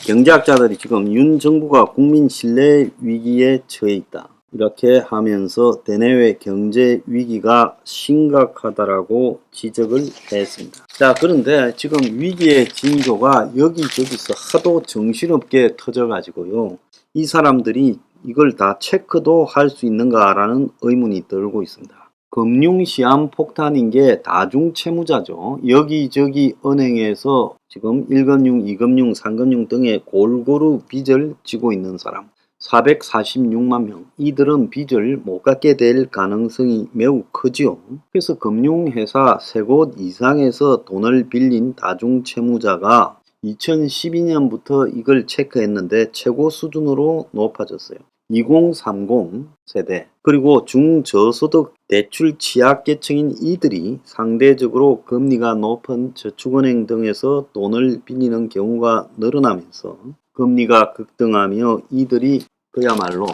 경제학자들이 지금 윤 정부가 국민 신뢰 위기에 처해 있다. 이렇게 하면서 대내외 경제 위기가 심각하다라고 지적을 했습니다. 자, 그런데 지금 위기의 징조가 여기저기서 하도 정신없게 터져가지고요. 이 사람들이 이걸 다 체크도 할 수 있는가라는 의문이 들고 있습니다. 금융시험 폭탄인 게 다중채무자죠. 여기저기 은행에서 지금 1금융, 2금융, 3금융 등의 골고루 빚을 지고 있는 사람 446만 명. 이들은 빚을 못 갚게 될 가능성이 매우 크지요. 그래서 금융회사 3곳 이상에서 돈을 빌린 다중채무자가 2012년부터 이걸 체크했는데 최고 수준으로 높아졌어요. 2030 세대 그리고 중저소득 대출 취약계층인 이들이 상대적으로 금리가 높은 저축은행 등에서 돈을 빌리는 경우가 늘어나면서 금리가 급등하며 이들이 그야말로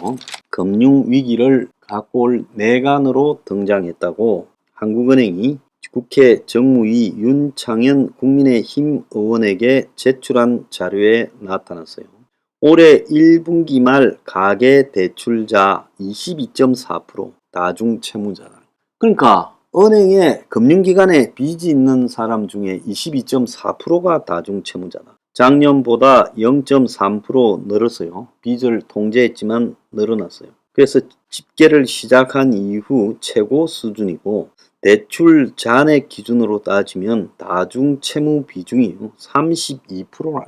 금융위기를 갖고 올 내관으로 등장했다고 한국은행이 국회 정무위 윤창현 국민의힘 의원에게 제출한 자료에 나타났어요. 올해 1분기 말 가계대출자 22.4% 다중채무자다. 그러니까 은행에 금융기관에 빚이 있는 사람 중에 22.4%가 다중채무자다. 작년보다 0.3% 늘었어요. 빚을 통제했지만 늘어났어요. 그래서 집계를 시작한 이후 최고 수준이고 대출 잔액 기준으로 따지면 다중채무 비중이 32%라는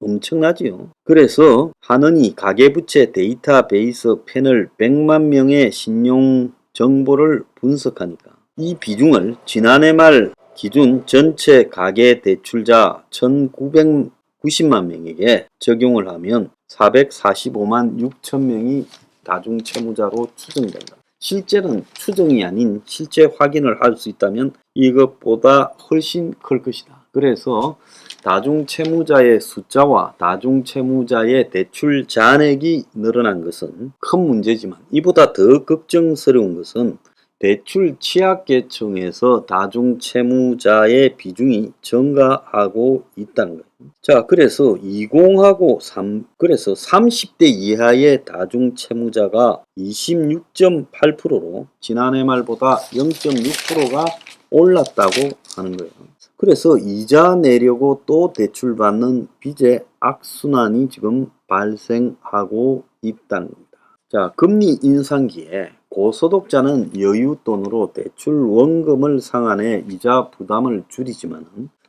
엄청나지요. 그래서 한은이 가계부채 데이터베이스 패널 100만 명의 신용 정보를 분석하니까 이 비중을 지난해 말 기준 전체 가계대출자 1990만 명에게 적용을 하면 445만 6천 명이 다중채무자로 추정된다. 실제는 추정이 아닌 실제 확인을 할 수 있다면 이것보다 훨씬 클 것이다. 그래서 다중채무자의 숫자와 다중채무자의 대출 잔액이 늘어난 것은 큰 문제지만 이보다 더 걱정스러운 것은 대출 취약계층에서 다중채무자의 비중이 증가하고 있다는 거예요. 자, 그래서 30대 이하의 다중채무자가 26.8%로 지난해 말보다 0.6%가 올랐다고 하는 거예요. 그래서 이자 내려고 또 대출받는 빚의 악순환이 지금 발생하고 있다는 겁니다. 자, 금리 인상기에 고소득자는 여윳돈으로 대출 원금을 상환해 이자 부담을 줄이지만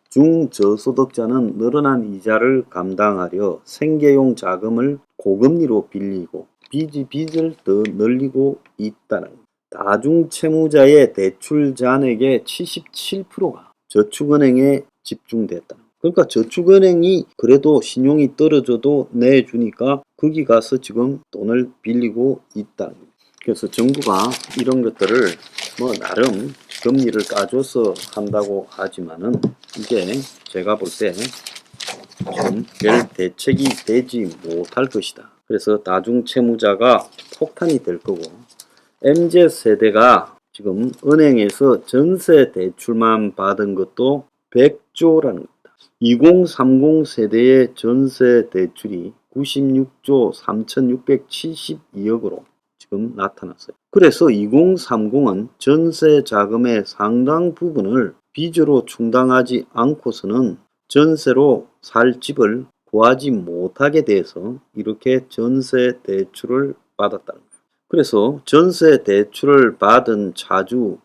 중저소득자는 늘어난 이자를 감당하려 생계용 자금을 고금리로 빌리고 빚을 더 늘리고 있다는 겁니다. 다중채무자의 대출 잔액의 77%가 저축은행에 집중됐다. 그러니까 저축은행이 그래도 신용이 떨어져도 내주니까 거기 가서 지금 돈을 빌리고 있다. 그래서 정부가 이런 것들을 나름 금리를 까줘서 한다고 하지만은 이게 제가 볼 때 좀 별 대책이 되지 못할 것이다. 그래서 다중채무자가 폭탄이 될 거고 MZ세대가 지금 은행에서 전세 대출만 받은 것도 100조라는 겁니다. 2030 세대의 전세 대출이 96조 3672억으로 지금 나타났어요. 그래서 2030은 전세 자금의 상당 부분을 빚으로 충당하지 않고서는 전세로 살 집을 구하지 못하게 돼서 이렇게 전세 대출을 받았다는 거예요. 그래서 전세 대출을 받은 자주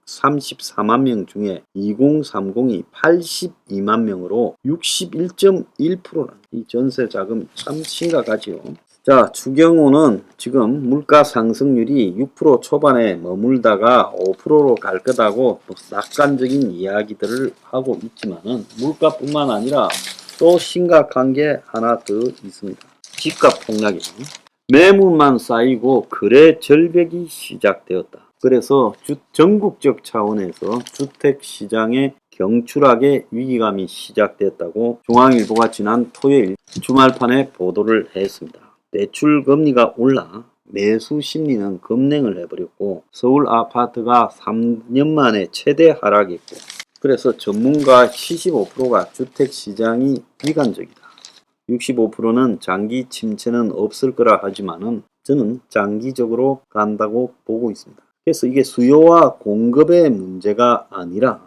134만 명 중에 2030이 82만 명으로 61.1%라는 이 전세 자금 참 심각하지요. 자, 추경호는 지금 물가 상승률이 6% 초반에 머물다가 5%로 갈 거다고 낙관적인 이야기들을 하고 있지만은 물가뿐만 아니라 또 심각한 게 하나 더 있습니다. 집값 폭락이죠. 매물만 쌓이고 거래 절벽이 시작되었다. 그래서 전국적 차원에서 주택시장의 경추락의 위기감이 시작됐다고 중앙일보가 지난 토요일 주말판에 보도를 했습니다. 대출금리가 올라 매수 심리는 급냉을 해버렸고 서울 아파트가 3년 만에 최대 하락했고 그래서 전문가 75%가 주택시장이 비관적이다. 65%는 장기 침체는 없을 거라 하지만은 저는 장기적으로 간다고 보고 있습니다. 그래서 이게 수요와 공급의 문제가 아니라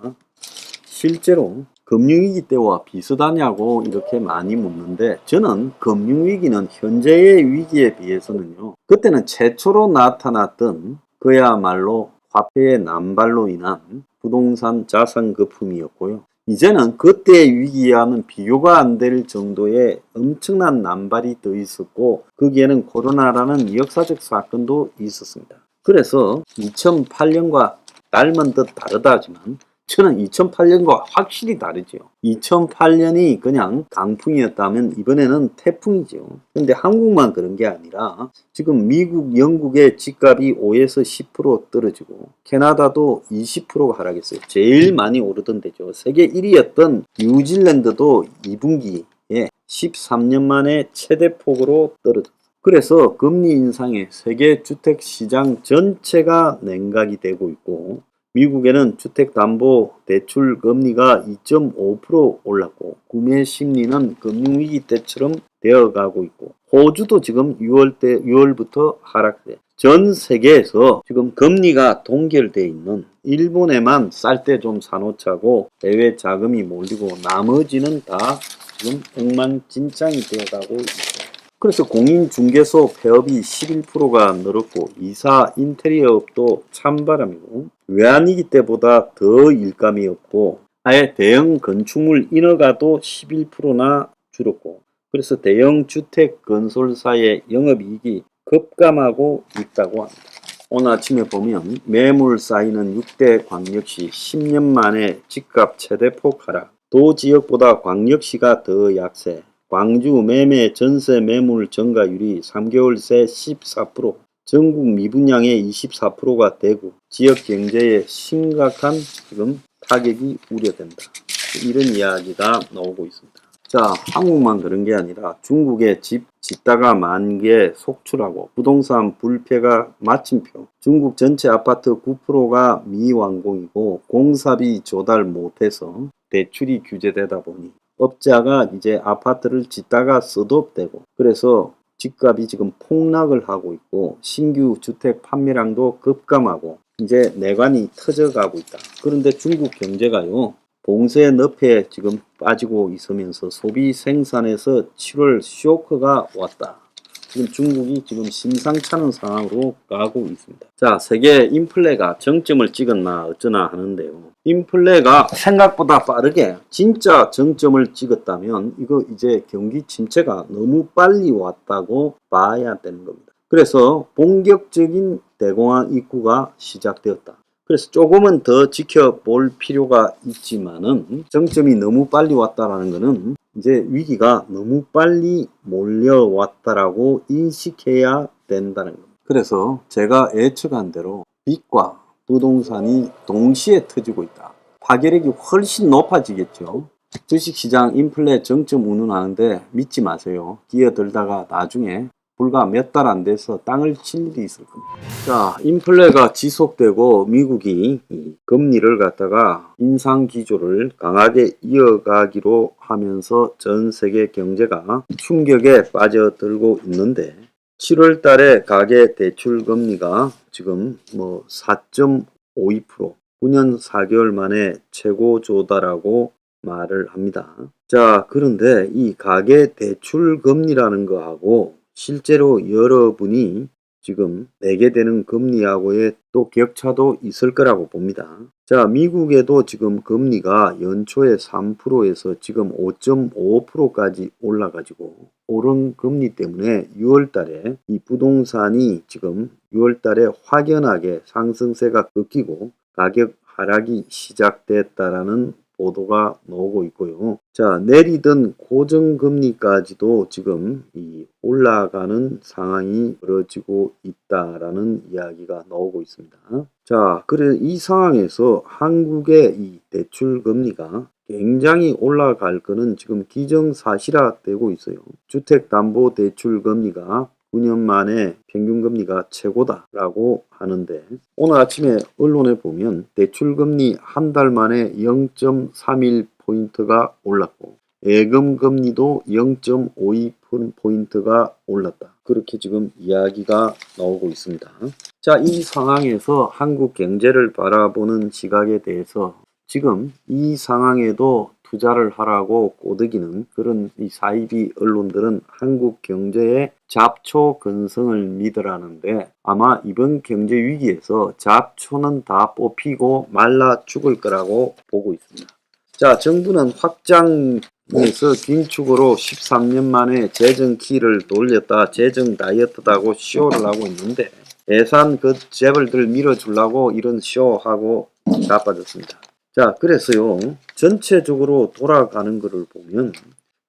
실제로 금융위기 때와 비슷하냐고 이렇게 많이 묻는데, 저는 금융위기는 현재의 위기에 비해서는요, 그때는 최초로 나타났던 그야말로 화폐의 남발로 인한 부동산 자산 거품이었고요. 이제는 그때의 위기와는 비교가 안 될 정도의 엄청난 남발이 더 있었고, 거기에는 코로나라는 역사적 사건도 있었습니다. 그래서 2008년과 닮은 듯 다르다지만 저는 2008년과 확실히 다르죠. 2008년이 그냥 강풍이었다면 이번에는 태풍이죠. 근데 한국만 그런 게 아니라 지금 미국, 영국의 집값이 5에서 10% 떨어지고 캐나다도 20%가 하락했어요. 제일 많이 오르던 데죠. 세계 1위였던 뉴질랜드도 2분기에 13년 만에 최대폭으로 떨어졌어요. 그래서 금리 인상에 세계 주택시장 전체가 냉각이 되고 있고, 미국에는 주택담보대출 금리가 2.5% 올랐고 구매 심리는 금융위기 때처럼 되어가고 있고, 호주도 지금 6월부터 하락돼. 전 세계에서 지금 금리가 동결돼 있는 일본에만 쌀 때 좀 사놓자고 해외 자금이 몰리고 나머지는 다 지금 엉망진창이 되어가고 있어요. 그래서 공인중개소 폐업이 11%가 늘었고, 이사 인테리어업도 찬바람이고, 외환위기 때보다 더 일감이 없고, 아예 대형 건축물 인허가도 11%나 줄었고, 그래서 대형 주택 건설사의 영업이익이 급감하고 있다고 합니다. 오늘 아침에 보면 매물 쌓이는 6대 광역시 10년 만에 집값 최대폭 하락, 도 지역보다 광역시가 더 약세, 광주 매매 전세 매물 증가율이 3개월 새 14%, 전국 미분양의 24%가 되고 지역 경제에 심각한 지금 타격이 우려된다. 이런 이야기가 나오고 있습니다. 자, 한국만 그런 게 아니라 중국에 집 짓다가 만개 속출하고 부동산 불패가 마침표. 중국 전체 아파트 9%가 미완공이고 공사비 조달 못해서 대출이 규제되다 보니 업자가 이제 아파트를 짓다가 스톱되고, 그래서 집값이 지금 폭락을 하고 있고 신규 주택 판매량도 급감하고 이제 내관이 터져가고 있다. 그런데 중국 경제가요, 봉쇄 늪에 지금 빠지고 있으면서 소비 생산에서 7월 쇼크가 왔다. 지금 중국이 지금 심상찮은 상황으로 가고 있습니다. 자, 세계 인플레가 정점을 찍었나 어쩌나 하는데요. 인플레가 생각보다 빠르게 진짜 정점을 찍었다면 이거 이제 경기 침체가 너무 빨리 왔다고 봐야 되는 겁니다. 그래서 본격적인 대공황 입구가 시작되었다. 그래서 조금은 더 지켜볼 필요가 있지만은 정점이 너무 빨리 왔다라는 것은 이제 위기가 너무 빨리 몰려왔다라고 인식해야 된다는 겁니다. 그래서 제가 예측한 대로 빚과 부동산이 동시에 터지고 있다. 파괴력이 훨씬 높아지겠죠. 주식시장 인플레 정점 운운하는데 믿지 마세요. 끼어들다가 나중에 불과 몇 달 안 돼서 땅을 칠 일이 있을 겁니다. 자, 인플레가 지속되고 미국이 금리를 갖다가 인상 기조를 강하게 이어가기로 하면서 전 세계 경제가 충격에 빠져들고 있는데, 7월 달에 가계 대출 금리가 지금 4.52%, 9년 4개월 만에 최고조다라고 말을 합니다. 자, 그런데 이 가계 대출 금리라는 거하고 실제로 여러분이 지금 내게 되는 금리하고의 또 격차도 있을 거라고 봅니다. 자, 미국에도 지금 금리가 연초에 3%에서 지금 5.55%까지 올라가지고 오른 금리 때문에 6월 달에 이 부동산이 지금 6월 달에 확연하게 상승세가 꺾이고 가격 하락이 시작됐다라는 보도가 나오고 있고요. 자, 내리던 고정금리까지도 지금 올라가는 상황이 벌어지고 있다라는 이야기가 나오고 있습니다. 자, 그래 이 상황에서 한국의 이 대출 금리가 굉장히 올라갈 거는 지금 기정사실화되고 있어요. 주택담보대출 금리가 9년 만에 평균금리가 최고다라고 하는데, 오늘 아침에 언론에 보면 대출금리 한 달 만에 0.31포인트가 올랐고 예금 금리도 0.52%포인트가 올랐다. 그렇게 지금 이야기가 나오고 있습니다. 자, 이 상황에서 한국 경제를 바라보는 시각에 대해서 지금 이 상황에도 투자를 하라고 꼬드기는 그런 이 사이비 언론들은 한국 경제의 잡초 근성을 믿으라는데 아마 이번 경제 위기에서 잡초는 다 뽑히고 말라 죽을 거라고 보고 있습니다. 자, 정부는 확장에서 긴축으로 13년 만에 재정 키를 돌렸다, 재정 다이어트다고 쇼를 하고 있는데 예산 그 재벌들 밀어주려고 이런 쇼하고 나빠졌습니다. 자, 그래서요, 전체적으로 돌아가는 것을 보면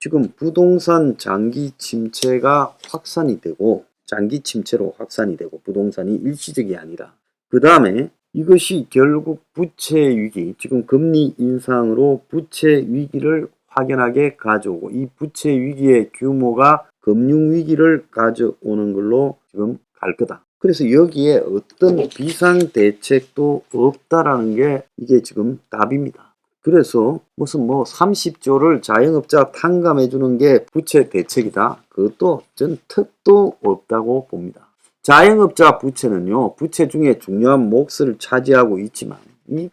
지금 부동산 장기 침체가 확산이 되고 장기 침체로 확산이 되고 부동산이 일시적이 아니라 그 다음에 이것이 결국 부채 위기, 지금 금리 인상으로 부채 위기를 확연하게 가져오고 이 부채 위기의 규모가 금융 위기를 가져오는 걸로 지금 갈 거다. 그래서 여기에 어떤 비상 대책도 없다라는 게 이게 지금 답입니다. 그래서 무슨 30조를 자영업자 탕감해 주는 게 부채 대책이다. 그것도 전 턱도 없다고 봅니다. 자영업자 부채는요, 부채 중에 중요한 몫을 차지하고 있지만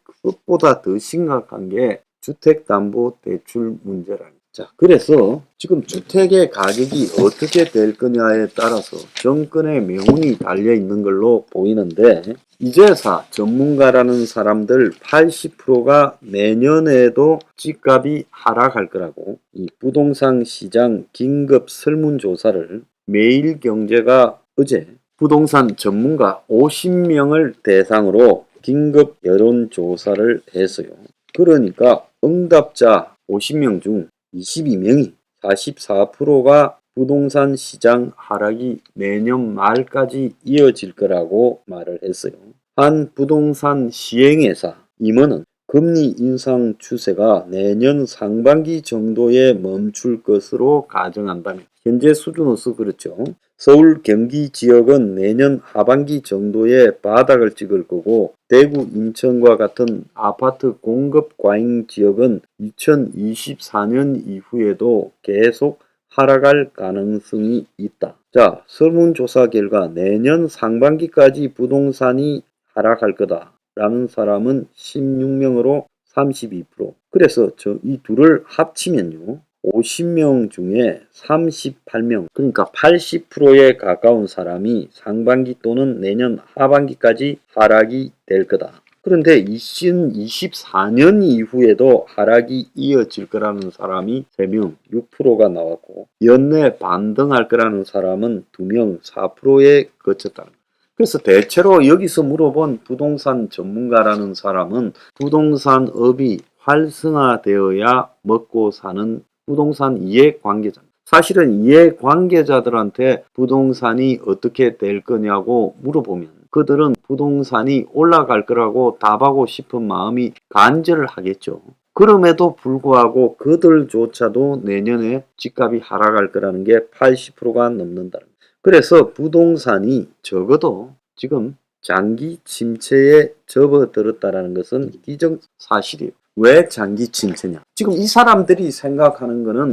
그것보다 더 심각한 게 주택담보대출 문제라는. 자, 그래서 지금 주택의 가격이 어떻게 될 거냐에 따라서 정권의 명운이 달려 있는 걸로 보이는데 이재사 전문가라는 사람들 80%가 내년에도 집값이 하락할 거라고 이 부동산 시장 긴급 설문조사를 매일경제가 어제 부동산 전문가 50명을 대상으로 긴급 여론조사를 했어요. 그러니까 응답자 50명 중 22명이 44%가 부동산 시장 하락이 내년 말까지 이어질 거라고 말을 했어요. 한 부동산 시행회사 임원은 금리 인상 추세가 내년 상반기 정도에 멈출 것으로 가정한다면 현재 수준으로서 그렇죠. 서울 경기 지역은 내년 하반기 정도에 바닥을 찍을 거고 대구 인천과 같은 아파트 공급 과잉 지역은 2024년 이후에도 계속 하락할 가능성이 있다. 자, 설문조사 결과 내년 상반기까지 부동산이 하락할 거다 라는 사람은 16명으로 32%. 그래서 이 둘을 합치면요 50명 중에 38명, 그러니까 80%에 가까운 사람이 상반기 또는 내년 하반기까지 하락이 될 거다. 그런데 2024년 이후에도 하락이 이어질 거라는 사람이 3명, 6%가 나왔고 연내 반등할 거라는 사람은 2명, 4%에 그쳤다. 그래서 대체로 여기서 물어본 부동산 전문가라는 사람은 부동산업이 활성화되어야 먹고 사는 부동산 이해관계자입니다. 사실은 이해관계자들한테 부동산이 어떻게 될 거냐고 물어보면 그들은 부동산이 올라갈 거라고 답하고 싶은 마음이 간절하겠죠. 그럼에도 불구하고 그들조차도 내년에 집값이 하락할 거라는 게 80%가 넘는다는 거예요. 그래서 부동산이 적어도 지금 장기 침체에 접어들었다는 것은 기정사실이에요. 왜 장기 침체냐? 지금 이 사람들이 생각하는 것은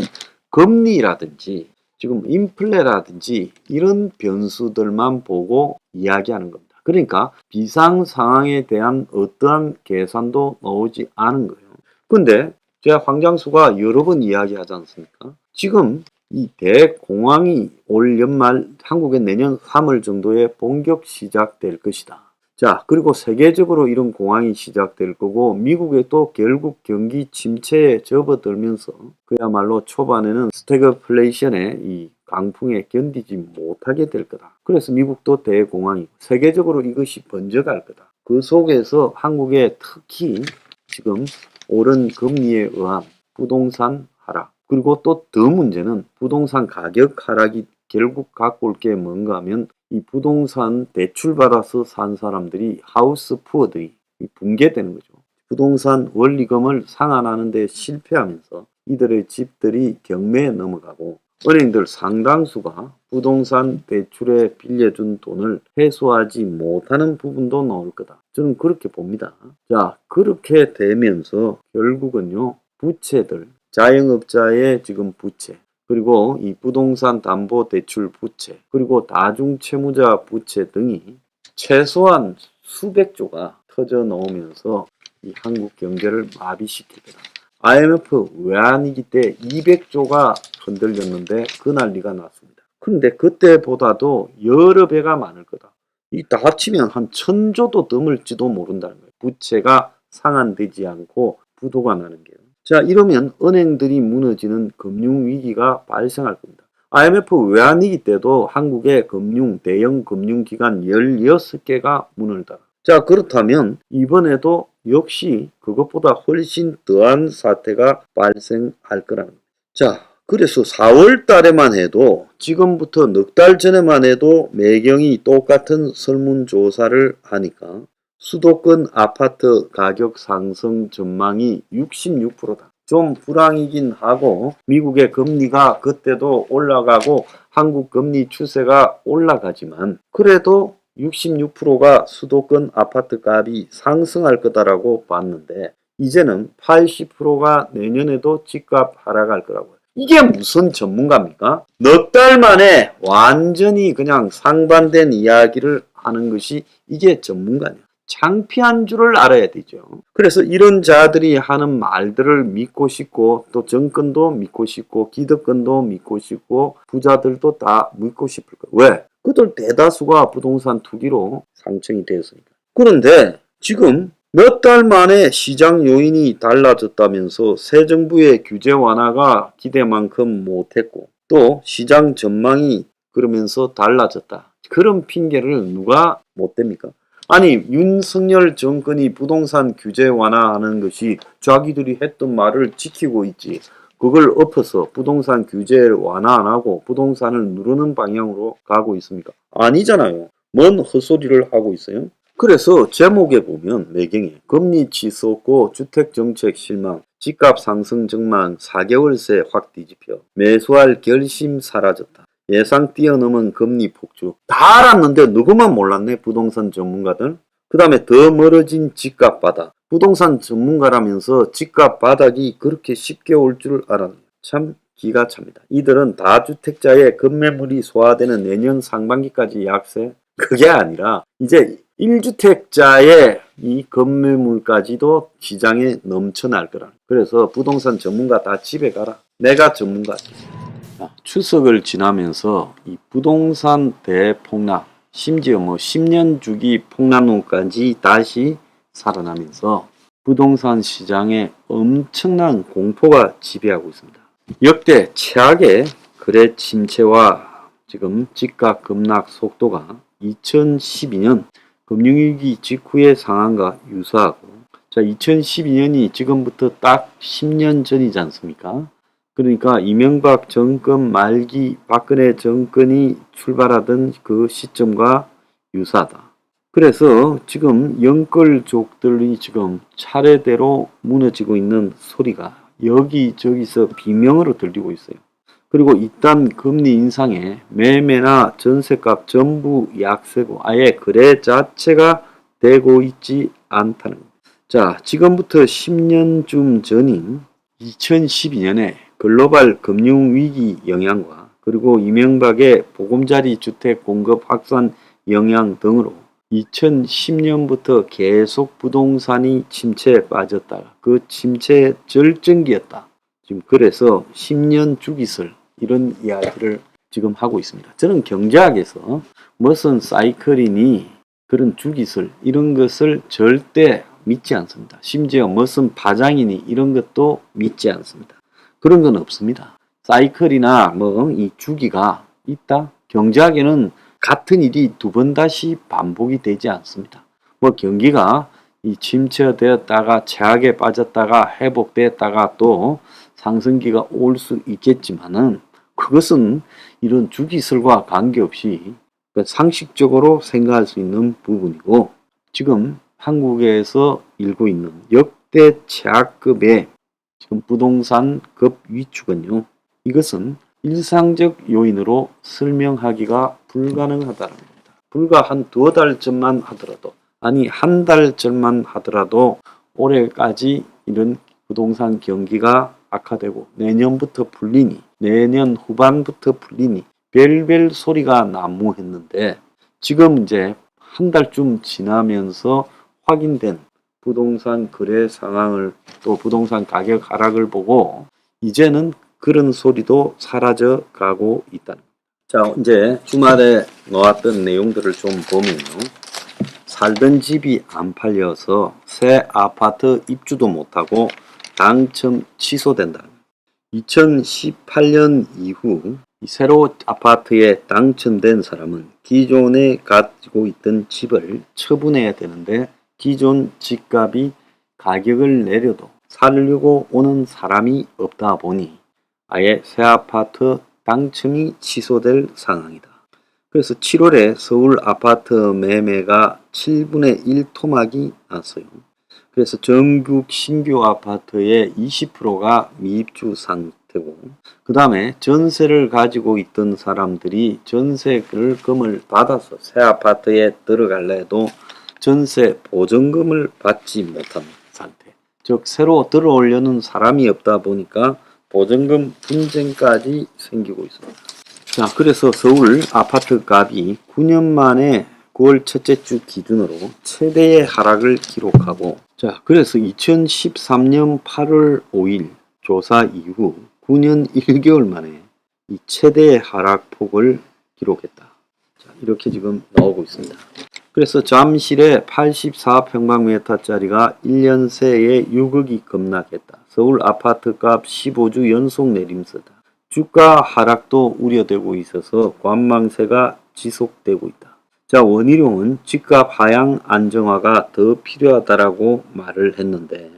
금리라든지 지금 인플레라든지 이런 변수들만 보고 이야기하는 겁니다. 그러니까 비상 상황에 대한 어떠한 계산도 나오지 않은 거예요. 근데 제가 황장수가 여러 번 이야기하지 않습니까? 지금 이 대공황이 올 연말 한국에 내년 3월 정도에 본격 시작될 것이다. 자, 그리고 세계적으로 이런 공황이 시작될 거고 미국에 또 결국 경기 침체에 접어들면서 그야말로 초반에는 스태그플레이션의 이 강풍에 견디지 못하게 될 거다. 그래서 미국도 대공황이고 세계적으로 이것이 번져갈 거다. 그 속에서 한국에 특히 지금 오른 금리에 의한 부동산 하락, 그리고 또 더 문제는 부동산 가격 하락이 결국 갖고 올 게 뭔가 하면 이 부동산 대출 받아서 산 사람들이 하우스 푸어들이 붕괴되는 거죠. 부동산 원리금을 상환하는 데 실패하면서 이들의 집들이 경매에 넘어가고 은행들 상당수가 부동산 대출에 빌려준 돈을 회수하지 못하는 부분도 나올 거다. 저는 그렇게 봅니다. 자, 그렇게 되면서 결국은요 부채들, 자영업자의 지금 부채, 그리고 이 부동산 담보 대출 부채, 그리고 다중채무자 부채 등이 최소한 수백조가 터져 나오면서 이 한국 경제를 마비시킬 거다. IMF 외환위기 때 200조가 흔들렸는데 그 난리가 났습니다. 그런데 그때보다도 여러 배가 많을 거다. 이 다 합치면 한 1000조도 넘을지도 모른다는 거예요. 부채가 상환되지 않고 부도가 나는 게요. 자, 이러면 은행들이 무너지는 금융위기가 발생할 겁니다. IMF 외환위기 때도 한국의 대형 금융기관 16개가 문을 닫아. 자, 그렇다면 이번에도 역시 그것보다 훨씬 더한 사태가 발생할 거라는 겁니다. 자, 그래서 4월 달에만 해도 지금부터 넉 달 전에만 해도 매경이 똑같은 설문조사를 하니까 수도권 아파트 가격 상승 전망이 66%다. 좀 불황이긴 하고 미국의 금리가 그때도 올라가고 한국 금리 추세가 올라가지만 그래도 66%가 수도권 아파트 값이 상승할 거다라고 봤는데 이제는 80%가 내년에도 집값 하락할 거라고요. 이게 무슨 전문가입니까? 넉 달 만에 완전히 그냥 상반된 이야기를 하는 것이 이게 전문가냐. 창피한 줄을 알아야 되죠. 그래서 이런 자들이 하는 말들을 믿고 싶고 또 정권도 믿고 싶고 기득권도 믿고 싶고 부자들도 다 믿고 싶을 거예요. 왜? 그들 대다수가 부동산 투기로 상층이 되었으니까. 그런데 지금 몇 달 만에 시장 요인이 달라졌다면서 새 정부의 규제 완화가 기대만큼 못했고 또 시장 전망이 그러면서 달라졌다. 그런 핑계를 누가 못 댑니까? 아니 윤석열 정권이 부동산 규제 완화하는 것이 자기들이 했던 말을 지키고 있지. 그걸 엎어서 부동산 규제를 완화 안 하고 부동산을 누르는 방향으로 가고 있습니까? 아니잖아요. 뭔 헛소리를 하고 있어요? 그래서 제목에 보면 매경에 금리 치솟고 주택정책 실망, 집값 상승 전망 4개월새 확 뒤집혀 매수할 결심 사라졌다. 예상 뛰어넘은 금리 폭주. 다 알았는데 누구만 몰랐네 부동산 전문가들. 그 다음에 더 멀어진 집값 바닥. 부동산 전문가라면서 집값 바닥이 그렇게 쉽게 올 줄 알았네. 참 기가 찹니다. 이들은 다주택자의 급매물이 소화되는 내년 상반기까지 약세. 그게 아니라 이제 1주택자의 이 급매물까지도 시장에 넘쳐날 거라. 그래서 부동산 전문가 다 집에 가라. 내가 전문가지. 추석을 지나면서 이 부동산 대폭락, 심지어 10년 주기 폭락론까지 다시 살아나면서 부동산 시장에 엄청난 공포가 지배하고 있습니다. 역대 최악의 거래 침체와 지금 집값 급락 속도가 2012년 금융위기 직후의 상황과 유사하고, 자, 2012년이 지금부터 딱 10년 전이지 않습니까? 그러니까 이명박 정권 말기 박근혜 정권이 출발하던 그 시점과 유사하다. 그래서 지금 영끌족들이 지금 차례대로 무너지고 있는 소리가 여기저기서 비명으로 들리고 있어요. 그리고 이딴 금리 인상에 매매나 전세값 전부 약세고 아예 거래 자체가 되고 있지 않다는 겁니다. 자, 지금부터 10년쯤 전인 2012년에 글로벌 금융위기 영향과 그리고 이명박의 보금자리 주택 공급 확산 영향 등으로 2010년부터 계속 부동산이 침체에 빠졌다가 그 침체의 절정기였다. 지금 그래서 10년 주기설 이런 이야기를 지금 하고 있습니다. 저는 경제학에서 무슨 사이클이니 그런 주기설 이런 것을 절대 믿지 않습니다. 심지어 무슨 파장이니 이런 것도 믿지 않습니다. 그런 건 없습니다. 사이클이나 이 주기가 있다. 경제학에는 같은 일이 두 번 다시 반복이 되지 않습니다. 경기가 이 침체되었다가 최악에 빠졌다가 회복되었다가 또 상승기가 올 수 있겠지만은 그것은 이런 주기설과 관계없이 상식적으로 생각할 수 있는 부분이고, 지금 한국에서 일고 있는 역대 최악급의 지금 부동산급 위축은요, 이것은 일상적 요인으로 설명하기가 불가능하다는 겁니다. 불과 한 2달 전만 하더라도, 아니 한 달 전만 하더라도 올해까지 이런 부동산 경기가 악화되고 내년부터 풀리니 내년 후반부터 풀리니 별별 소리가 난무했는데 지금 이제 한 달쯤 지나면서 확인된 부동산 거래 상황을 또 부동산 가격 하락을 보고 이제는 그런 소리도 사라져 가고 있다는 거예요. 자, 이제 주말에 나왔던 내용들을 좀 보면요. 살던 집이 안 팔려서 새 아파트 입주도 못하고 당첨 취소된다. 2018년 이후 새로 아파트에 당첨된 사람은 기존에 가지고 있던 집을 처분해야 되는데 기존 집값이 가격을 내려도 살려고 오는 사람이 없다 보니 아예 새 아파트 당첨이 취소될 상황이다. 그래서 7월에 서울 아파트 매매가 7분의 1 토막이 났어요. 그래서 전국 신규 아파트의 20%가 미입주 상태고 그 다음에 전세를 가지고 있던 사람들이 전세금을 받아서 새 아파트에 들어갈래 해도 전세 보증금을 받지 못한 상태. 즉 새로 들어오려는 사람이 없다 보니까 보증금 분쟁까지 생기고 있습니다. 자, 그래서 서울 아파트 값이 9년 만에 9월 첫째 주 기준으로 최대의 하락을 기록하고 자, 그래서 2013년 8월 5일 조사 이후 9년 1개월 만에 이 최대의 하락폭을 기록했다. 자, 이렇게 지금 나오고 있습니다. 그래서 잠실에 84평방미터짜리가 1년 새에 6억이 급락했다. 서울 아파트값 15주 연속 내림세다. 주가 하락도 우려되고 있어서 관망세가 지속되고 있다. 자, 원희룡은 집값 하향 안정화가 더 필요하다라고 말을 했는데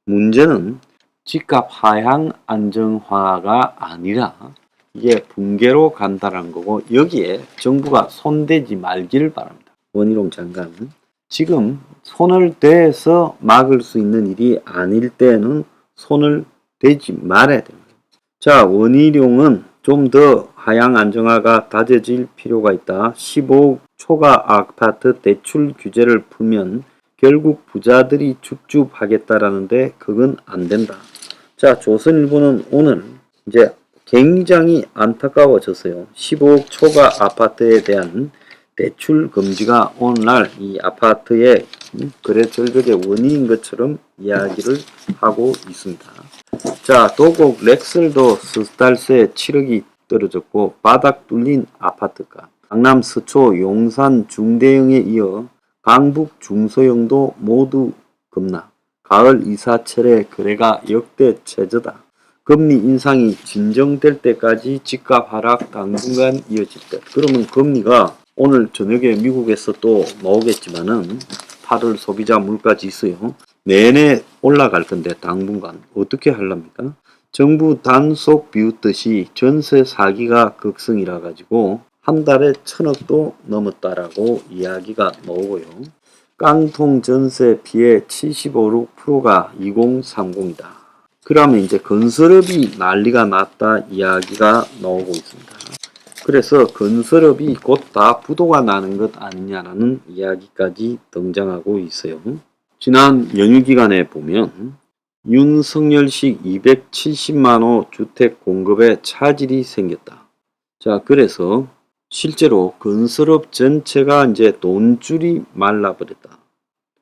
문제는 집값 하향 안정화가 아니라 이게 붕괴로 간다는 거고 여기에 정부가 손대지 말기를 바랍니다. 원희룡 장관은 지금 손을 대서 막을 수 있는 일이 아닐 때는 손을 대지 말아야 됩니다. 자, 원희룡은 좀 더 하향 안정화가 다져질 필요가 있다. 15억 초과 아파트 대출 규제를 풀면 결국 부자들이 줍줍하겠다라는데 그건 안 된다. 자, 조선일보는 오늘 이제 굉장히 안타까워졌어요. 15억 초과 아파트에 대한 대출 금지가 오늘날 이 아파트의 거래 절벽의 원인인 것처럼 이야기를 하고 있습니다. 자, 도곡 렉슬도 스달세 7억이 떨어졌고 바닥 뚫린 아파트값. 강남 서초 용산 중대형에 이어 강북 중소형도 모두 급락. 가을 이사철의 거래가 역대 최저다. 금리 인상이 진정될 때까지 집값 하락 당분간 이어질 때. 그러면 금리가 오늘 저녁에 미국에서 또 나오겠지만은 8월 소비자 물가 지수요. 내내 올라갈 건데 당분간 어떻게 하렵니까? 정부 단속 비웃듯이 전세 사기가 극성이라 가지고 한 달에 1,000억도 넘었다라고 이야기가 나오고요. 깡통 전세 피해 75%가 2030이다. 그러면 이제 건설업이 난리가 났다 이야기가 나오고 있습니다. 그래서 건설업이 곧 다 부도가 나는 것 아니냐라는 이야기까지 등장하고 있어요. 지난 연휴 기간에 보면 윤석열식 270만호 주택 공급에 차질이 생겼다. 자, 그래서 실제로 건설업 전체가 이제 돈줄이 말라버렸다.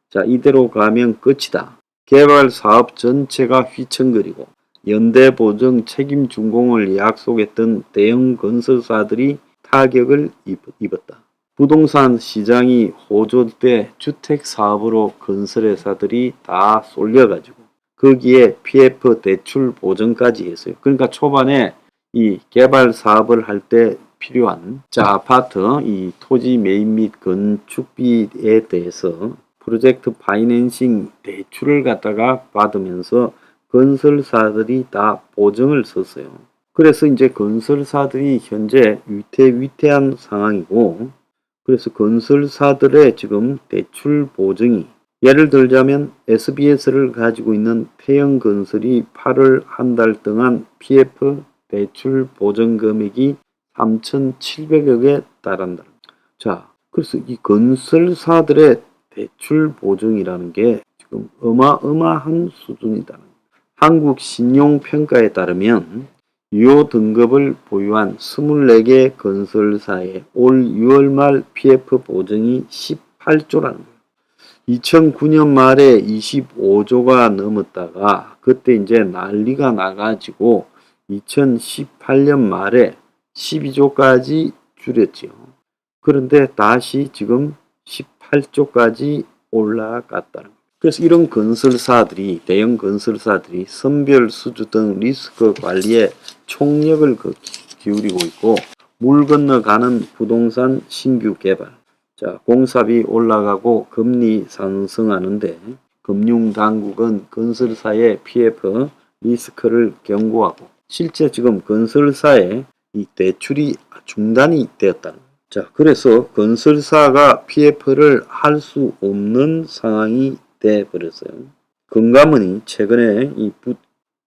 자, 이대로 가면 끝이다. 개발 사업 전체가 휘청거리고 연대보증 책임준공을 약속했던 대형 건설사들이 타격을 입었다. 부동산 시장이 호조일 때 주택사업으로 건설회사들이 다 쏠려가지고 거기에 PF 대출 보증까지 했어요. 그러니까 초반에 이 개발 사업을 할 때 필요한 아파트 이 토지 매입 및 건축비에 대해서 프로젝트 파이낸싱 대출을 갖다가 받으면서 건설사들이 다 보증을 썼어요. 그래서 이제 건설사들이 현재 위태위태한 상황이고 그래서 건설사들의 지금 대출 보증이 예를 들자면 SBS를 가지고 있는 태영건설이 8월 한 달 동안 PF 대출 보증 금액이 3,700억에 달한다. 자, 그래서 이 건설사들의 대출 보증이라는 게 지금 어마어마한 수준이다. 한국 신용평가에 따르면 유효 등급을 보유한 24개 건설사의 올 6월 말 PF 보증이 18조라는 거예요. 2009년 말에 25조가 넘었다가 그때 이제 난리가 나가지고 2018년 말에 12조까지 줄였죠. 그런데 다시 지금 18조까지 올라갔다는 거예요. 그래서 이런 건설사들이, 대형 건설사들이 선별 수주 등 리스크 관리에 총력을 기울이고 있고, 물 건너가는 부동산 신규 개발, 자, 공사비 올라가고 금리 상승하는데 금융당국은 건설사의 PF 리스크를 경고하고, 실제 지금 건설사의 이 대출이 중단이 되었다는 거예요. 자, 그래서 건설사가 PF를 할 수 없는 상황이 돼버렸어요. 금감원이 최근에 이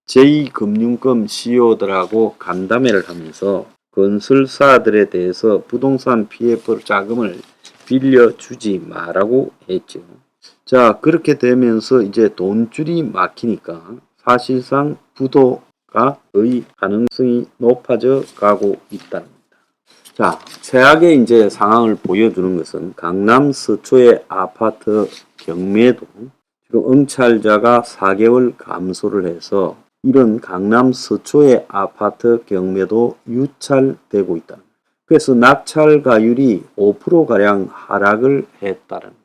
제2금융권 CEO들하고 간담회를 하면서 건설사들에 대해서 부동산 PF 자금을 빌려주지 마라고 했죠. 자, 그렇게 되면서 이제 돈줄이 막히니까 사실상 부도가 거의 가능성이 높아져 가고 있다는 겁니다. 자, 최악의 이제 상황을 보여주는 것은 강남 서초의 아파트 경매도 지금 응찰자가 4개월 감소를 해서 이런 강남 서초의 아파트 경매도 유찰되고 있다. 그래서 낙찰가율이 5%가량 하락을 했다는 겁니다.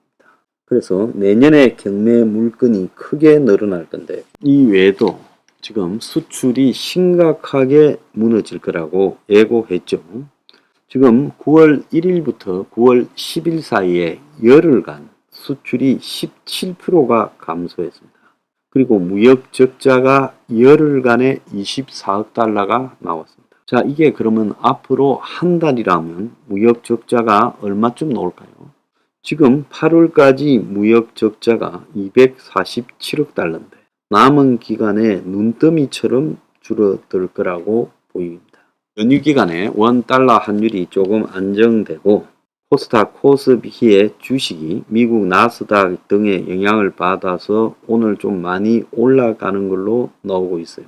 그래서 내년에 경매 물건이 크게 늘어날 건데, 이 외에도 지금 수출이 심각하게 무너질 거라고 예고했죠. 지금 9월 1일부터 9월 10일 사이에 열흘간 수출이 17%가 감소했습니다. 그리고 무역 적자가 열흘간에 24억 달러가 나왔습니다. 자, 이게 그러면 앞으로 한 달이라면 무역 적자가 얼마쯤 나올까요? 지금 8월까지 무역 적자가 247억 달러인데 남은 기간에 눈더미처럼 줄어들 거라고 보입니다. 연휴 기간에 원 달러 환율이 조금 안정되고 코스닥 코스피의 주식이 미국 나스닥 등의 영향을 받아서 오늘 좀 많이 올라가는 걸로 나오고 있어요.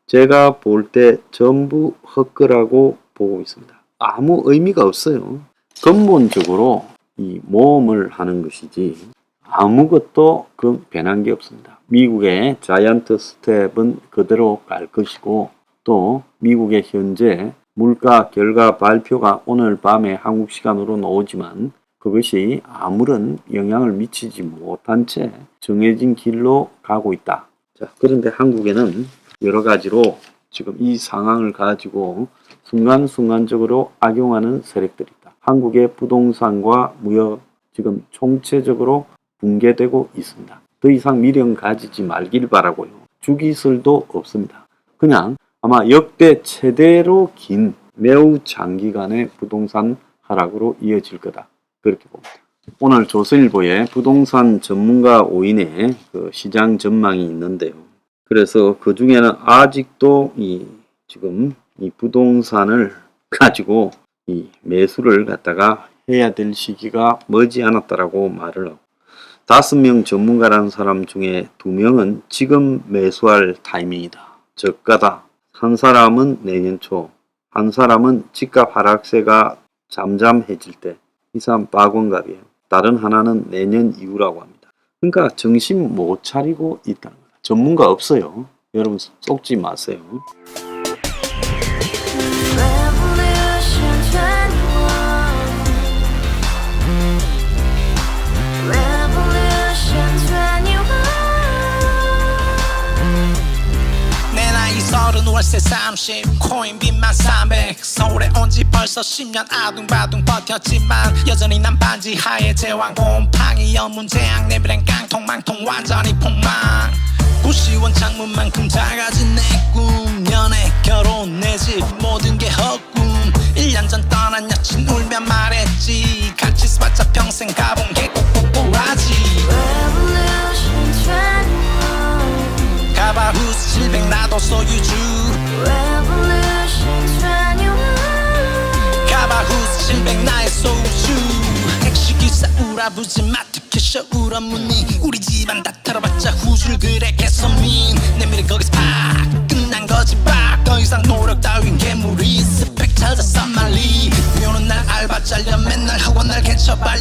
제가 볼 때 전부 헛거라고 보고 있습니다. 아무 의미가 없어요. 근본적으로 이 모험을 하는 것이지 아무것도 변한 게 없습니다. 미국의 자이언트 스텝은 그대로 갈 것이고, 또 미국의 현재 물가 결과 발표가 오늘 밤에 한국 시간으로 나오지만 그것이 아무런 영향을 미치지 못한 채 정해진 길로 가고 있다. 자, 그런데 한국에는 여러 가지로 지금 이 상황을 가지고 순간순간적으로 악용하는 세력들이 있다. 한국의 부동산과 무역 지금 총체적으로 붕괴되고 있습니다. 더 이상 미련 가지지 말길 바라고요. 주기설도 없습니다. 그냥 아마 역대 최대로 긴 매우 장기간의 부동산 하락으로 이어질 거다. 그렇게 봅니다. 오늘 조선일보에 부동산 전문가 5인의 시장 전망이 있는데요. 그래서 그 중에는 아직도 지금 이 부동산을 가지고 이 매수를 갖다가 해야 될 시기가 머지않았다라고 말을 하고, 5명 전문가라는 사람 중에 2명은 지금 매수할 타이밍이다. 저가다. 한 사람은 내년 초, 한 사람은 집값 하락세가 잠잠해질 때, 이 사람 박원갑이에요. 다른 하나는 내년 이후라고 합니다. 그러니까 정신 못 차리고 있다는 거예요. 전문가 없어요. 여러분 속지 마세요. 월세 30 코인빚만 300 서울에 온지 벌써 10년 아둥바둥 버텼지만 여전히 난 반지 하에 제왕 곰팡이 연문제약 내비랑 깡통망통 완전히 폭망 구시원 창문만큼 작아진 내 꿈 연애 결혼 내 집 모든 게 헛꿈 1년 전 떠난 여친 울면 말했지 같이 스파자 평생 가본 게 꼬꼬꼬라지 가봐 후스 700 나도 소유주 가봐 후스 700 나의 소유주 택시기사 우라부지 마트캐셔 울어문니 우리 집안 다 털어봤자 후줄 그래 개선민 내미래 거기서 잘려 맨날 학원 날 개쳐 빨려